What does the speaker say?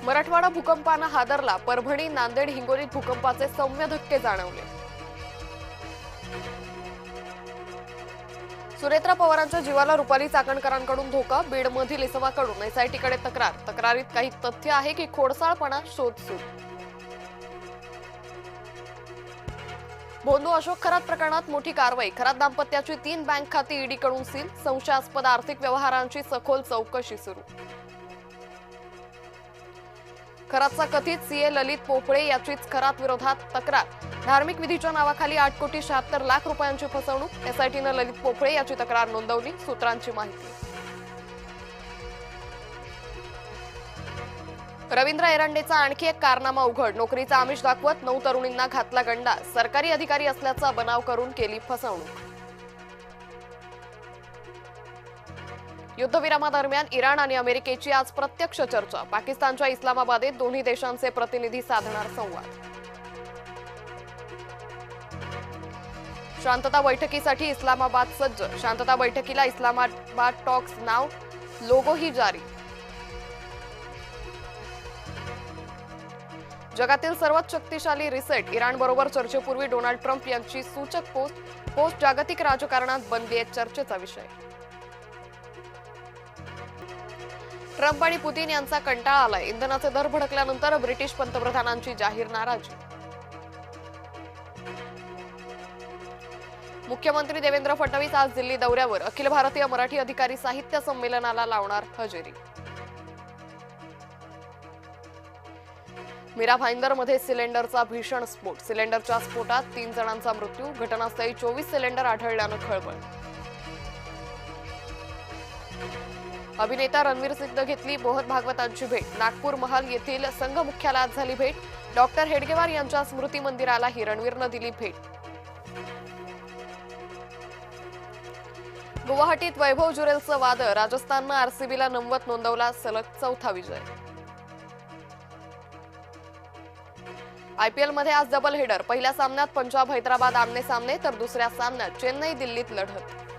मराठवाडा भूकंपानं हादरला, परभणी, नांदेड, हिंगोलीत भूकंपाचे सौम्य धक्के जाणवले. सुनेत्रा पवारांच्या जीवाला रुपाली चाकणकरांकडून धोका, बीडमधील इसमाकडून एसआयटीकडे तक्रारीत काही तथ्य आहे की खोडसाळपणा, शोध सुरू. भोंदू अशोक खरात प्रकरणात मोठी कारवाई, खरात दाम्पत्याची 3 बँक खाती ईडीकडून सील, संशयास्पद आर्थिक व्यवहारांची सखोल चौकशी सुरू. खरातचा कथित सीए ललित पोफळे याचीच खरात विरोधात तक्रार, धार्मिक विधीच्या नावाखाली 8,76,00,000 रुपयांची फसवणूक, एसआयटीनं ललित पोफळे याची तक्रार नोंदवली, सूत्रांची माहिती. रवींद्र एरंडेचा आणखी एक कारनामा उघड, नोकरीचा आमिष दाखवत 9 तरुणींना घातला गंडा, सरकारी अधिकारी असल्याचा बनाव करून केली फसवणूक. युद्धविरामादरम्यान इराण आणि अमेरिकेची आज प्रत्यक्ष चर्चा, पाकिस्तानच्या इस्लामाबादेत दोन्ही देशांचे प्रतिनिधी साधणार संवाद. शांतता बैठकीसाठी इस्लामाबाद सज्ज, शांतता बैठकीला इस्लामाबाद टॉक्स नाव, लोगोही जारी. जगातील सर्वात शक्तिशाली रिसेट, इराणबरोबर चर्चेपूर्वी डोनाल्ड ट्रम्प यांची सूचक पोस्ट जागतिक राजकारणात बनली आहे चर्चेचा विषय. ट्रम्प आणि पुतीन यांचा कंटाळा आलाय, इंधनाचे दर भडकल्यानंतर ब्रिटिश पंतप्रधानांची जाहीर नाराजी. मुख्यमंत्री देवेंद्र फडणवीस आज दिल्ली दौऱ्यावर, अखिल भारतीय मराठी अधिकारी साहित्य संमेलनाला लावणार हजेरी. मीरा भाईंदरमध्ये सिलेंडरचा भीषण स्फोट, सिलेंडरच्या स्फोटात 3 जणांचा मृत्यू, घटनास्थळी 24 सिलेंडर आढळल्यानं खळबळ. अभिनेता रणवीर सिंहनं घेतली मोहन भागवतांची भेट, नागपूर महाल येथील संघ मुख्यालयात झाली भेट, डॉक्टर हेडगेवार यांच्या स्मृती मंदिरालाही रणवीरनं दिली भेट. गुवाहाटीत वैभव जुरेलचं वादळ, राजस्थाननं आरसीबीला 90 नोंदवला, सलग 4था विजय. आयपीएलमध्ये आज डबल हेडर, पहिल्या सामन्यात पंजाब हैदराबाद आमने सामने, तर दुसऱ्या सामन्यात चेन्नई दिल्लीत लढत.